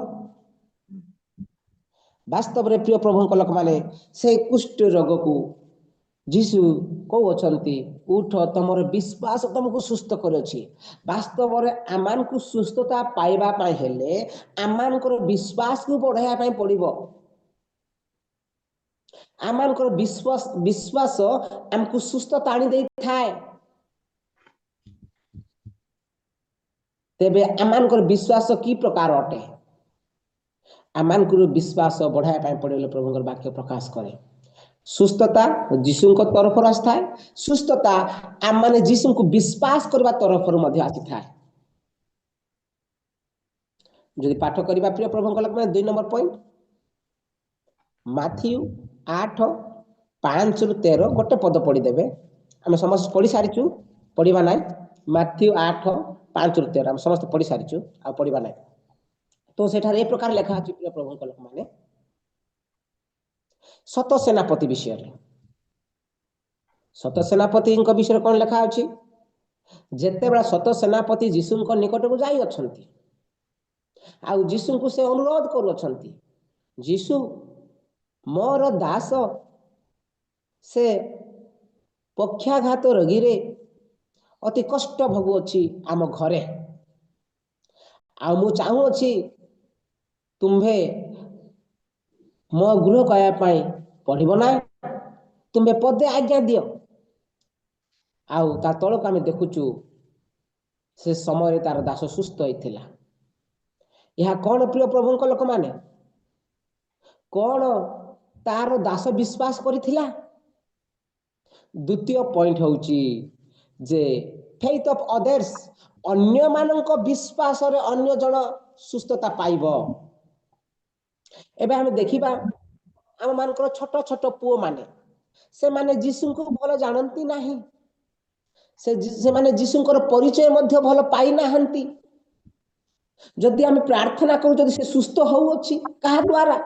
ବାସ୍ତବରେ ପ୍ରିୟ ପ୍ରଭୁଙ୍କ ଲୋକମାନେ ସେ କୁଷ୍ଠ ରୋଗକୁ ଯୀଶୁ କହୁଅଛନ୍ତି, ଉଠ, ତମର ବିଶ୍ୱାସ ତମକୁ ସୁସ୍ଥ କରିଅଛି। ବାସ୍ତବରେ ଆମମାନଙ୍କୁ ସୁସ୍ଥତା ପାଇବା ପାଇଁ ହେଲେ ଆମମାନଙ୍କର ବିଶ୍ୱାସକୁ ବଢ଼ାଇବା ପାଇଁ ପଡ଼ିବ। ଆମମାନଙ୍କର ବିଶ୍ୱାସ ଆମକୁ ସୁସ୍ଥତା ଆଣି ଦେଇଥାଏ। ତେବେ ଆମମାନଙ୍କର ବିଶ୍ୱାସ କି ପ୍ରକାର ଅଟେ? ଆମମାନଙ୍କର ବିଶ୍ୱାସ ବଢ଼ାଇବା ପାଇଁ ପଡ଼ିବ ବୋଲି ପ୍ରଭୁଙ୍କର ବାକ୍ୟ ପ୍ରକାଶ କରେ। ସୁସ୍ଥତା ଯୀଶୁଙ୍କ ତରଫରୁ ଆସିଥାଏ, ସୁସ୍ଥତା ଆମମାନେ ଯୀଶୁଙ୍କୁ ବିଶ୍ୱାସ କରିବା ତରଫରୁ ମଧ୍ୟ ଆସିଥାଏ। ଯଦି ପାଠ କରିବା ପ୍ରିୟ ପ୍ରଭୁଙ୍କ ଲୋକମାନେ 2 ନମ୍ବର ପଏଣ୍ଟ, ମାଥ୍ୟୁ 8:5-13 ଗୋଟେ ପଦ ପଢିଦେବେ। ଆମେ ସମସ୍ତେ ପଢି ସାରିଛୁ, ପଢିବା ନାହିଁ। ମାଥ୍ୟୁ 8:5-13 ଆମେ ସମସ୍ତେ ପଢି ସାରିଛୁ, ଆଉ ପଢିବା ନାହିଁ। ତ ସେଠାରେ ଏ ପ୍ରକାର ଲେଖା ଅଛି ପ୍ରିୟ ପ୍ରଭୁଙ୍କ ଲୋକମାନେ, ସତ ସେନାପତି ବିଷୟରେ। ସତ ସେନାପତିଙ୍କ ବିଷୟରେ କ'ଣ ଲେଖା ଅଛି? ଯେତେବେଳେ ସତ ସେନାପତି ଯୀଶୁଙ୍କ ନିକଟକୁ ଯାଇଅଛନ୍ତି, ଆଉ ଯୀଶୁଙ୍କୁ ସେ ଅନୁରୋଧ କରୁଅଛନ୍ତି, ଯୀଶୁ ମୋର ଦାସ ସେ ପକ୍ଷାଘାତ ରୋଗୀରେ ଅତି କଷ୍ଟ ଭୋଗୁଅଛି ଆମ ଘରେ। ଆଉ ମୁଁ ଚାହୁଁଅଛି ତୁମ୍ଭେ ମୋ ଗୃହ କହିବା ପାଇଁ ପଡ଼ିବ ନା, ତୁମ୍ଭେ ପଦେ ଆଜ୍ଞା ଦିଅ। ଆଉ ତା ତଳକୁ ଆମେ ଦେଖୁଛୁ ସେ ସମୟରେ ତାର ଦାସ ସୁସ୍ଥ ହେଇଥିଲା। ଏହା କଣ ପ୍ରିୟ ପ୍ରଭୁଙ୍କ ଲୋକମାନେ, କଣ ତାର ଦାସ ବିଶ୍ୱାସ କରିଥିଲା? ଦ୍ୱିତୀୟ ପଏଣ୍ଟ ହେଉଛି ଯେ ଫେଥ୍ ଅଫ୍ ଅଦର୍ସ, ଅନ୍ୟମାନଙ୍କ ବିଶ୍ୱାସରେ ଅନ୍ୟ ଜଣ ସୁସ୍ଥତା ପାଇବ। ଏବେ ଆମେ ଦେଖିବା ଆମ ମାନଙ୍କର ଛୋଟ ଛୋଟ ପୁଅମାନେ, ସେମାନେ ଯୀଶୁଙ୍କୁ ଭଲ ଜାଣନ୍ତି ନାହିଁ, ସେମାନେ ଯୀଶୁଙ୍କର ପରିଚୟ ମଧ୍ୟ ଭଲ ପାଇନାହାନ୍ତି। ଯଦି ଆମେ ପ୍ରାର୍ଥନା କରୁ, ଯଦି ସେ ସୁସ୍ଥ ହଉଅଛି କାହା ଦ୍ୱାରା?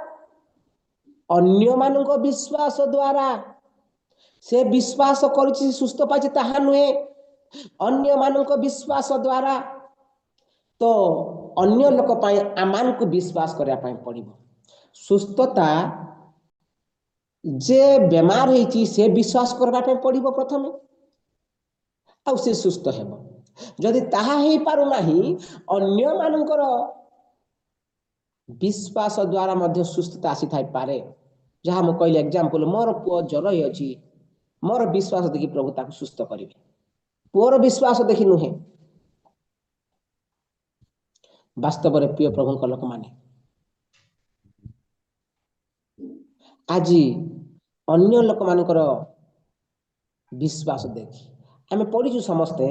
ଅନ୍ୟମାନଙ୍କ ବିଶ୍ୱାସ ଦ୍ୱାରା। ସେ ବିଶ୍ୱାସ କରୁଛି ସୁସ୍ଥ ପାଇଛି ତାହା ନୁହେଁ, ଅନ୍ୟମାନଙ୍କ ବିଶ୍ୱାସ ଦ୍ୱାରା। ତ ଅନ୍ୟ ଲୋକ ପାଇଁ ଆମମାନଙ୍କୁ ବିଶ୍ୱାସ କରିବା ପାଇଁ ପଡ଼ିବ। ସୁସ୍ଥତା ଯେ ବେମାର ହେଇଛି ସେ ବିଶ୍ୱାସ କରିବା ପାଇଁ ପଡ଼ିବ ପ୍ରଥମେ, ଆଉ ସେ ସୁସ୍ଥ ହେବ। ଯଦି ତାହା ହେଇପାରୁନାହିଁ, ଅନ୍ୟମାନଙ୍କର ବିଶ୍ୱାସ ଦ୍ୱାରା ମଧ୍ୟ ସୁସ୍ଥତା ଆସିଥାଇପାରେ। ଯାହା ମୁଁ କହିଲି ଏକ୍ଜାମ୍ପଲ, ମୋର ପୁଅ ଜ୍ୱର ହେଇଅଛି, ମୋର ବିଶ୍ୱାସ ଦେଖି ପ୍ରଭୁ ତାକୁ ସୁସ୍ଥ କରିବେ, ପୁଅର ବିଶ୍ୱାସ ଦେଖି ନୁହେଁ। ବାସ୍ତବରେ ପ୍ରିୟ ପ୍ରଭୁଙ୍କ ଲୋକମାନେ, ଆଜି ଅନ୍ୟ ଲୋକମାନଙ୍କର ବିଶ୍ୱାସ ଦେଖି ଆମେ ପଢ଼ିଛୁ ସମସ୍ତେ,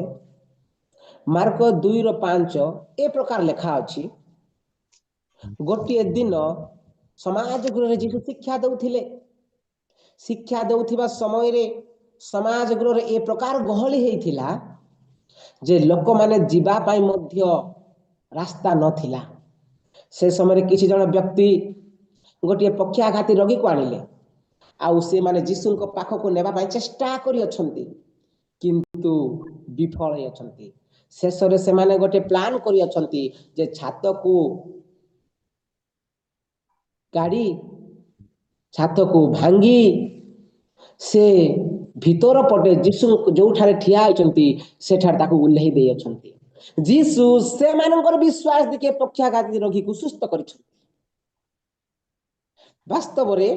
ମାର୍କ 2:5 ଏ ପ୍ରକାର ଲେଖା ଅଛି, ଗୋଟିଏ ଦିନ ସମାଜ ଗୃହରେ ଯୀଶୁ ଶିକ୍ଷା ଦେଉଥିଲେ। ଶିକ୍ଷା ଦେଉଥିବା ସମୟରେ ସମାଜ ଗୃହରେ ଏ ପ୍ରକାର ଗହଳି ହେଇଥିଲା ଯେ ଲୋକମାନେ ଯିବା ପାଇଁ ମଧ୍ୟ ରାସ୍ତା ନଥିଲା। ସେ ସମୟରେ କିଛି ଜଣ ବ୍ୟକ୍ତି ଗୋଟିଏ ପକ୍ଷାଘାତୀ ରୋଗୀକୁ ଆଣିଲେ, ଆଉ ସେମାନେ ଯୀଶୁଙ୍କ ପାଖକୁ ନେବା ପାଇଁ ଚେଷ୍ଟା କରିଅଛନ୍ତି, କିନ୍ତୁ ବିଫଳ ହେଇଅଛନ୍ତି। ଶେଷରେ ସେମାନେ ଗୋଟେ ପ୍ଲାନ୍ କରିଅଛନ୍ତି ଯେ ଛାତକୁ ଗାଡ଼ି, ଛାତକୁ ଭାଙ୍ଗି ସେ ଭିତର ପଟେ ଯୀଶୁ ଯୋଉଠାରେ ଠିଆ ହେଇଛନ୍ତି ସେଠାରେ ତାକୁ ଓହ୍ଲେଇ ଦେଇଅଛନ୍ତି। ଯୀଶୁ ସେମାନଙ୍କର ବିଶ୍ୱାସ ଦେଖି ପକ୍ଷାଘାତୀ ରୋଗୀକୁ ସୁସ୍ଥ କରିଛନ୍ତି। ବାସ୍ତବରେ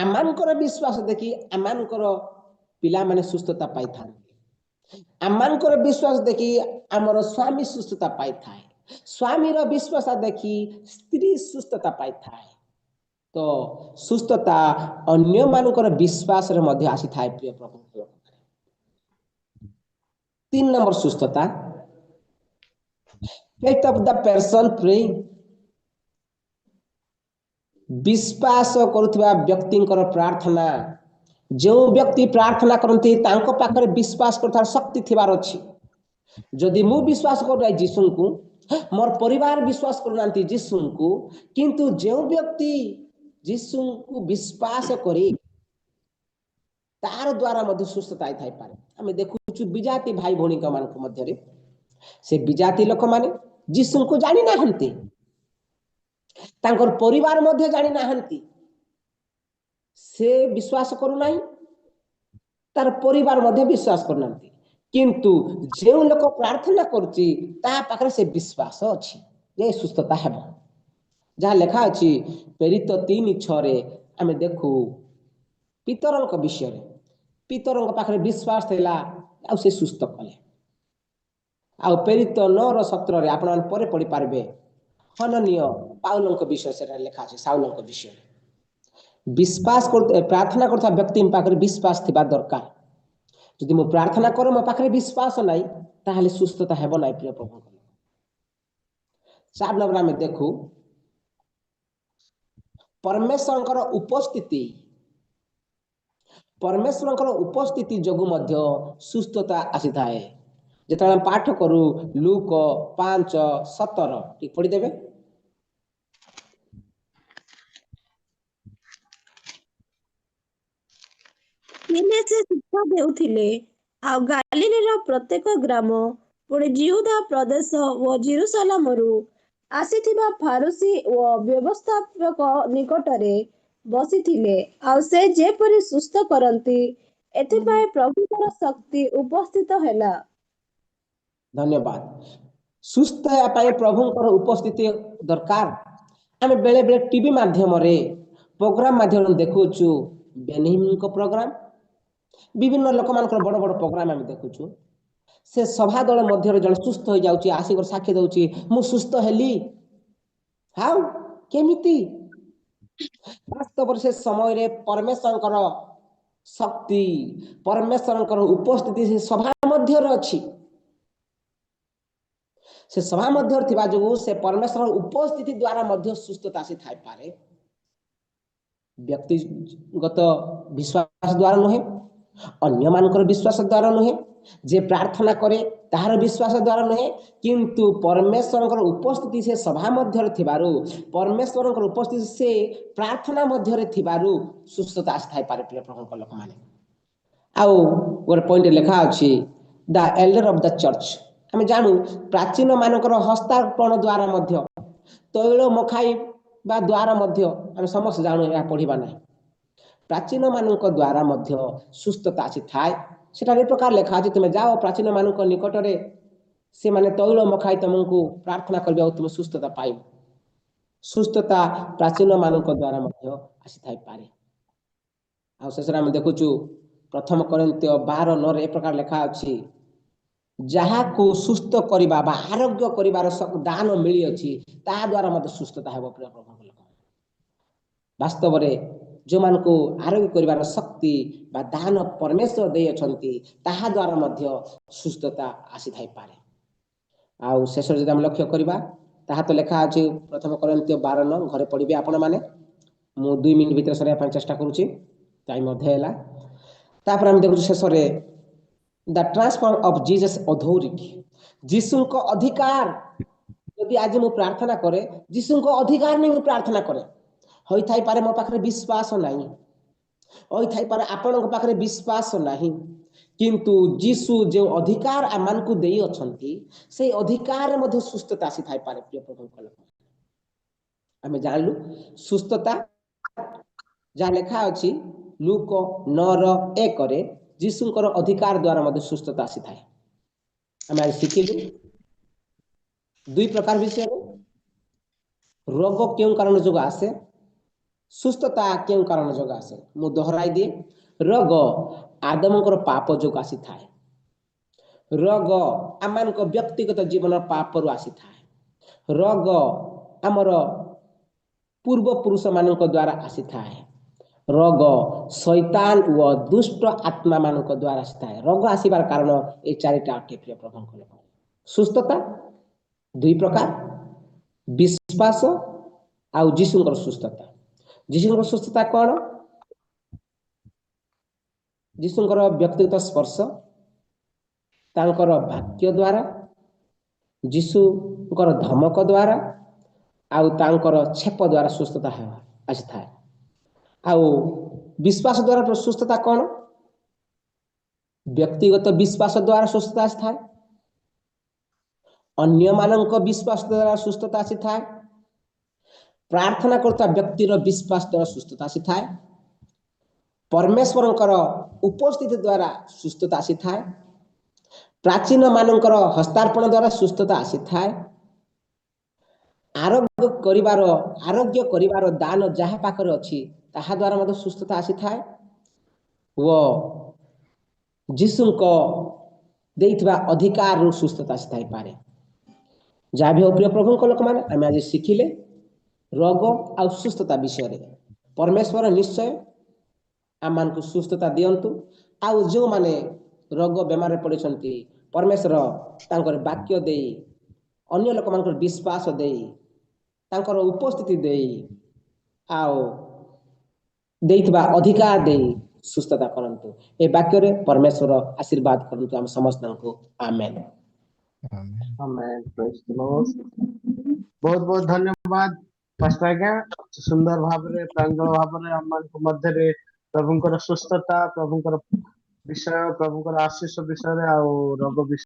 ଆମମାନଙ୍କର ବିଶ୍ୱାସ ଦେଖି ଆମମାନଙ୍କର ପିଲାମାନେ ସୁସ୍ଥତା ପାଇଥାନ୍ତି। ଆମମାନଙ୍କର ବିଶ୍ୱାସ ଦେଖି ଆମର ସ୍ୱାମୀ ସୁସ୍ଥତା ପାଇଥାଏ। ସ୍ୱାମୀର ବିଶ୍ୱାସ ଦେଖି ସ୍ତ୍ରୀ ସୁସ୍ଥତା ପାଇଥାଏ। ତ ସୁସ୍ଥତା ଅନ୍ୟମାନଙ୍କର ବିଶ୍ୱାସରେ ମଧ୍ୟ ଆସିଥାଏ। ପ୍ରିୟ ପ୍ରଭୁ, 3 ନମ୍ବର ସୁସ୍ଥତା, faith of the person praying, ବିଶ୍ୱାସ କରୁଥିବା ବ୍ୟକ୍ତିଙ୍କର ପ୍ରାର୍ଥନା। ଯେଉଁ ବ୍ୟକ୍ତି ପ୍ରାର୍ଥନା କରନ୍ତି ତାଙ୍କ ପାଖରେ ବିଶ୍ୱାସ କରୁଥିବା ଶକ୍ତି ଥିବାର ଅଛି। ଯଦି ମୁଁ ବିଶ୍ୱାସ କରୁନାହିଁ ଯୀଶୁଙ୍କୁ, ମୋର ପରିବାର ବିଶ୍ୱାସ କରୁନାହାନ୍ତି ଯୀଶୁଙ୍କୁ, କିନ୍ତୁ ଯେଉଁ ବ୍ୟକ୍ତି ଯୀଶୁଙ୍କୁ ବିଶ୍ୱାସ କରି ତାର ଦ୍ୱାରା ମଧ୍ୟ ସୁସ୍ଥତା ହେଇଥାଇପାରେ। ଆମେ ଦେଖୁଛୁ ବିଜାତି ଭାଇ ଭଉଣୀଙ୍କ ମାନଙ୍କ ମଧ୍ୟରେ, ସେ ବିଜାତି ଲୋକମାନେ ଯୀଶୁଙ୍କୁ ଜାଣିନାହାନ୍ତି, ତାଙ୍କର ପରିବାର ମଧ୍ୟ ଜାଣିନାହାନ୍ତି। ସେ ବିଶ୍ୱାସ କରୁନାହିଁ, ତାର ପରିବାର ମଧ୍ୟ ବିଶ୍ୱାସ କରୁନାହାନ୍ତି, କିନ୍ତୁ ଯେଉଁ ଲୋକ ପ୍ରାର୍ଥନା କରୁଛି ତା ପାଖରେ ସେ ବିଶ୍ୱାସ ଅଛି ଯେ ସୁସ୍ଥତା ହେବ। ଯାହା ଲେଖା ଅଛି ପ୍ରେରିତ 3:6 ଆମେ ଦେଖୁ ପିତରଙ୍କ ବିଷୟରେ। ପିତରଙ୍କ ପାଖରେ ବିଶ୍ୱାସ ଥିଲା ଆଉ ସେ ସୁସ୍ଥ କଲେ। ଆଉ ପ୍ରେରିତ 9:17 ଆପଣମାନେ ପରେ ପଢ଼ିପାରିବେ, ହନନୀୟ ପାଉଲଙ୍କ ବିଷୟ ସେଠାରେ ଲେଖା ଅଛି, ସାଉଲଙ୍କ ବିଷୟରେ। ବିଶ୍ୱାସ ପ୍ରାର୍ଥନା କରୁଥିବା ବ୍ୟକ୍ତି ପାଖରେ ବିଶ୍ୱାସ ଥିବା ଦରକାର। ଯଦି ମୁଁ ପ୍ରାର୍ଥନା କରେ ମୋ ପାଖରେ ବିଶ୍ୱାସ ନାହିଁ, ତାହେଲେ ସୁସ୍ଥତା ହେବ ନାହିଁ। ପ୍ରିୟ ପ୍ରଭୁଙ୍କ, 4 ନମ୍ବର ଆମେ ଦେଖୁ ପରମେଶ୍ୱରଙ୍କର ଉପସ୍ଥିତି। ପରମେଶ୍ୱରଙ୍କର ଉପସ୍ଥିତି ଯୋଗୁଁ ମଧ୍ୟ ସୁସ୍ଥତା ଆସିଥାଏ। ଯେତେବେଳେ ଆମେ ପାଠ କରୁ ଲୁକ 5:17 ଟିକେ ପଢ଼ିଦେବେ। ଦିନେ ସେ ଶିକ୍ଷା ଦେଉଥିଲେ, ଆଉ ଗାଲିଲର ପ୍ରତ୍ୟେକ ଗ୍ରାମ, ପୁଣି ଜିହୁଦା ପ୍ରଦେଶ ଓ ଜେରୁସାଲେମରୁ ଆସିଥିବା ଫାରୁସି ଓ ବ୍ୟବସ୍ଥାପକ ନିକଟରେ ବସିଥିଲେ ଆଉ ସେ ଯେପରି ସୁସ୍ଥ କରନ୍ତି ଏଥିପାଇଁ ପ୍ରଭୁଙ୍କର ଶକ୍ତି ଉପସ୍ଥିତ ହେଲା। ଧନ୍ୟବାଦ। ସୁସ୍ଥ ହେବା ପାଇଁ ପ୍ରଭୁଙ୍କର ଉପସ୍ଥିତି ଦରକାର। ଆମେ ବେଳେ ବେଳେ ଟିଭି ମାଧ୍ୟମରେ ପ୍ରୋଗ୍ରାମ ମାଧ୍ୟମରେ ଦେଖୁଛୁ ବେନିହିନଙ୍କ ପ୍ରୋଗ୍ରାମ, ବିଭିନ୍ନ ଲୋକମାନଙ୍କର ବଡ ବଡ ପ୍ରୋଗ୍ରାମ ଆମେ ଦେଖୁଛୁ। ସେ ସଭା ଦଳ ମଧ୍ୟରେ ଜଣେ ସୁସ୍ଥ ହେଇଯାଉଛି, ଆସିକରି ସାକ୍ଷୀ ଦଉଛି ମୁଁ ସୁସ୍ଥ ହେଲି। ହାଉ କେମିତି? ବାସ୍ତବରେ ସେ ସମୟରେ ପରମେଶ୍ୱରଙ୍କର ଶକ୍ତି, ପରମେଶ୍ୱରଙ୍କର ଉପସ୍ଥିତି ସେ ସଭା ମଧ୍ୟରେ ଅଛି। ସେ ସଭା ମଧ୍ୟରେ ଥିବା ଯୋଗୁଁ ସେ ପରମେଶ୍ୱର ଉପସ୍ଥିତି ଦ୍ୱାରା ମଧ୍ୟ ସୁସ୍ଥତା ଆସିଥାଇପାରେ। ବ୍ୟକ୍ତିଗତ ବିଶ୍ୱାସ ଦ୍ୱାରା ନୁହେଁ, ଅନ୍ୟମାନଙ୍କର ବିଶ୍ୱାସ ଦ୍ୱାରା ନୁହେଁ, ଯେ ପ୍ରାର୍ଥନା କରେ ତାହାର ବିଶ୍ୱାସ ଦ୍ୱାରା ନୁହେଁ, କିନ୍ତୁ ପରମେଶ୍ୱରଙ୍କର ଉପସ୍ଥିତି ସେ ସଭା ମଧ୍ୟରେ ଥିବାରୁ, ପରମେଶ୍ୱରଙ୍କର ଉପସ୍ଥିତି ସେ ପ୍ରାର୍ଥନା ମଧ୍ୟରେ ଥିବାରୁ ସୁସ୍ଥତା ଆସିଥାଇପାରେ। ପ୍ରିୟ ପ୍ରଭୁଙ୍କ ଲୋକମାନେ, ଆଉ ଗୋଟେ ପଏଣ୍ଟ ଲେଖା ଅଛି ଦ ଏଲ୍ଡର ଅଫ ଦ ଚର୍ଚ୍ଚ। ଆମେ ଜାଣୁ ପ୍ରାଚୀନ ମାନଙ୍କର ହସ୍ତାର୍ପଣ ଦ୍ୱାରା ମଧ୍ୟ, ତୈଳ ମଖାଇବା ଦ୍ୱାରା ମଧ୍ୟ, ଆମେ ସମସ୍ତେ ଜାଣୁ, ଏହା ପଢିବା ନାହିଁ। ପ୍ରାଚୀନ ମାନଙ୍କ ଦ୍ୱାରା ମଧ୍ୟ ସୁସ୍ଥତା ଆସିଥାଏ। ସେଠାରେ ଏ ପ୍ରକାର ଲେଖା ଅଛି, ତୁମେ ଯାଅ ପ୍ରାଚୀନ ମାନଙ୍କ ନିକଟରେ, ସେମାନେ ତୈଳ ମଖାଇ ତୁମକୁ ପ୍ରାର୍ଥନା କରିବେ ଆଉ ତୁମେ ସୁସ୍ଥତା ପାଇବ। ସୁସ୍ଥତା ପ୍ରାଚୀନ ମାନଙ୍କ ଦ୍ୱାରା ମଧ୍ୟ ଆସିଥାଇପାରେ। ଆଉ ଶେଷରେ ଆମେ ଦେଖୁଛୁ ପ୍ରଥମ କରିନ୍ଥୀୟ 12:9 ଏ ପ୍ରକାର ଲେଖା ଅଛି, ଯାହାକୁ ସୁସ୍ଥ କରିବା ବା ଆରୋଗ୍ୟ କରିବାର ଦାନ ମିଳିଅଛି ତାହା ଦ୍ୱାରା ମଧ୍ୟ ସୁସ୍ଥତା ହେବ। ପ୍ରିୟ ପ୍ରଭୁଙ୍କ ଲୋକ, ବାସ୍ତବରେ ଯେଉଁମାନଙ୍କୁ ଆରୋଗ୍ୟ କରିବାର ଶକ୍ତି ବା ଦାନ ପରମେଶ୍ୱର ଦେଇଅଛନ୍ତି ତାହା ଦ୍ୱାରା ମଧ୍ୟ ସୁସ୍ଥତା ଆସିଥାଇପାରେ। ଆଉ ଶେଷରେ ଯଦି ଆମେ ଲକ୍ଷ୍ୟ କରିବା, ତାହା ତ ଲେଖା ଅଛି ପ୍ରଥମ କରିନ୍ଥୀୟ 12:9, ଘରେ ପଢିବେ ଆପଣମାନେ। ମୁଁ 2 ମିନିଟ୍ ଭିତରେ ସରାଇବା ପାଇଁ ଚେଷ୍ଟା କରୁଛି, ଟାଇମ୍ ମଧ୍ୟ ହେଲା। ତାପରେ ଆମେ ଦେଖୁଛୁ ଶେଷରେ ଦ ଟ୍ରାନ୍ସଫର୍ମ ଅଫ ଜିଜସ୍ ଅଥୋରିଟି, ଯୀଶୁଙ୍କ ଅଧିକାର। ଯଦି ଆଜି ମୁଁ ପ୍ରାର୍ଥନା କରେ, ଯୀଶୁଙ୍କ ଅଧିକାର ନେଇ ମୁଁ ପ୍ରାର୍ଥନା କରେ, ହୋଇଥାଇପାରେ ମୋ ପାଖରେ ବିଶ୍ୱାସ ନାହିଁ, ହୋଇଥାଇପାରେ ଆପଣଙ୍କ ପାଖରେ ବିଶ୍ୱାସ ନାହିଁ, କିନ୍ତୁ ଯୀଶୁ ଯେଉଁ ଅଧିକାର ଆମମାନଙ୍କୁ ଦେଇଅଛନ୍ତି ସେଇ ଅଧିକାରରେ ମଧ୍ୟ ସୁସ୍ଥତା ଆସିଥାଇପାରେ। ପ୍ରିୟ ପ୍ରଭୁଙ୍କ ଲୋକ, ଆମେ ଜାଣିଲୁ ସୁସ୍ଥତା ଯାହା ଲେଖା ଅଛି ଲୁକ 9:1, ଯୀଶୁଙ୍କର ଅଧିକାର ଦ୍ୱାରା ମଧ୍ୟ ସୁସ୍ଥତା ଆସିଥାଏ। ଆମେ ଆଜି ଶିଖିଲୁ 2 ପ୍ରକାର ବିଷୟରେ, ରୋଗ କେଉଁ କାରଣ ଯୋଗୁଁ ଆସେ, ସୁସ୍ଥତା କେଉଁ କାରଣ ଯୋଗୁଁ ଆସେ। ମୁଁ ଦୋହରାଇ ଦିଏ, ରୋଗ ଆଦମଙ୍କର ପାପ ଯୋଗୁଁ ଆସିଥାଏ। ରୋଗ ଆମମାନଙ୍କ ବ୍ୟକ୍ତିଗତ ଜୀବନ ପାପରୁ ଆସିଥାଏ। ରୋଗ ଆମର ପୂର୍ବପୁରୁଷ ମାନଙ୍କ ଦ୍ୱାରା ଆସିଥାଏ। ରୋଗ ଶୈତାନ ଓ ଦୁଷ୍ଟ ଆତ୍ମା ମାନଙ୍କ ଦ୍ୱାରା ଆସିଥାଏ। ରୋଗ ଆସିବାର କାରଣ এই 4ଟା ଅଟେ। ପ୍ରିୟ ପ୍ରଭୁଙ୍କ ଲୋକ, ସୁସ୍ଥତା 2 ପ୍ରକାର, ବିଶ୍ୱାସ ଆଉ ଯୀଶୁଙ୍କର ସୁସ୍ଥତା। ଯୀଶୁଙ୍କର ସୁସ୍ଥତା କ'ଣ? ଯୀଶୁଙ୍କର ବ୍ୟକ୍ତିଗତ ସ୍ପର୍ଶ, ତାଙ୍କର ବାକ୍ୟ ଦ୍ୱାରା, ଯୀଶୁଙ୍କର ଧମକ ଦ୍ୱାରା ଆଉ ତାଙ୍କର ଛେପ ଦ୍ୱାରା ସୁସ୍ଥତା ଆସିଥାଏ। ଆଉ ବିଶ୍ୱାସ ଦ୍ୱାରା ସୁସ୍ଥତା କ'ଣ? ବ୍ୟକ୍ତିଗତ ବିଶ୍ୱାସ ଦ୍ୱାରା ସୁସ୍ଥତା ଆସିଥାଏ, ଅନ୍ୟମାନଙ୍କ ବିଶ୍ୱାସ ଦ୍ୱାରା ସୁସ୍ଥତା ଆସିଥାଏ, ପ୍ରାର୍ଥନା କରୁଥିବା ବ୍ୟକ୍ତିର ବିଶ୍ୱାସ ଦ୍ୱାରା ସୁସ୍ଥତା ଆସିଥାଏ, ପରମେଶ୍ୱରଙ୍କର ଉପସ୍ଥିତି ଦ୍ୱାରା ସୁସ୍ଥତା ଆସିଥାଏ, ପ୍ରାଚୀନ ମାନଙ୍କର ହସ୍ତାର୍ପଣ ଦ୍ୱାରା ସୁସ୍ଥତା ଆସିଥାଏ, ଆରୋଗ୍ୟ କରିବାର ଦାନ ଯାହା ପାଖରେ ଅଛି ତାହା ଦ୍ୱାରା ମଧ୍ୟ ସୁସ୍ଥତା ଆସିଥାଏ ଓ ଯୀଶୁଙ୍କ ଦେଇଥିବା ଅଧିକାରରୁ ସୁସ୍ଥତା ଆସିଥାଇପାରେ। ଯାହା ବି ହଉ ପ୍ରିୟ ପ୍ରଭୁଙ୍କ ଲୋକମାନେ, ଆମେ ଆଜି ଶିଖିଲେ ରୋଗ ଆଉ ସୁସ୍ଥତା ବିଷୟରେ। ପରମେଶ୍ୱର ନିଶ୍ଚୟ ଆମମାନଙ୍କୁ ସୁସ୍ଥତା ଦିଅନ୍ତୁ। ଆଉ ଯେଉଁମାନେ ରୋଗ ବେମାରରେ ପଡ଼ିଛନ୍ତି, ପରମେଶ୍ୱର ତାଙ୍କର ବାକ୍ୟ ଦେଇ, ଅନ୍ୟ ଲୋକମାନଙ୍କର ବିଶ୍ୱାସ ଦେଇ, ତାଙ୍କର ଉପସ୍ଥିତି ଦେଇ ଆଉ ଦେଇଥିବା ଅଧିକାର ଦେଇ ସୁସ୍ଥତା କରନ୍ତୁ। ଏ ବାକ୍ୟରେ ପରମେଶ୍ୱର ଆଶୀର୍ବାଦ କରନ୍ତୁ ଆମ ସମସ୍ତଙ୍କୁ। ଆମେନ୍। Amen. Amen. Praise the Lord. ବହୁତ ବହୁତ ଧନ୍ୟବାଦ ପାଷ୍ଟର ଆଜ୍ଞା, ସୁନ୍ଦର ଭାବରେ ପ୍ରାଞ୍ଜଳ ଭାବରେ ଆମମାନଙ୍କ ମଧ୍ୟରେ ପ୍ରଭୁଙ୍କର ସୁସ୍ଥତା, ପ୍ରଭୁଙ୍କର ବିଷୟ, ପ୍ରଭୁଙ୍କର ଆଶୀଷ ବିଷୟରେ ଆଉ ରୋଗ ବିଷୟ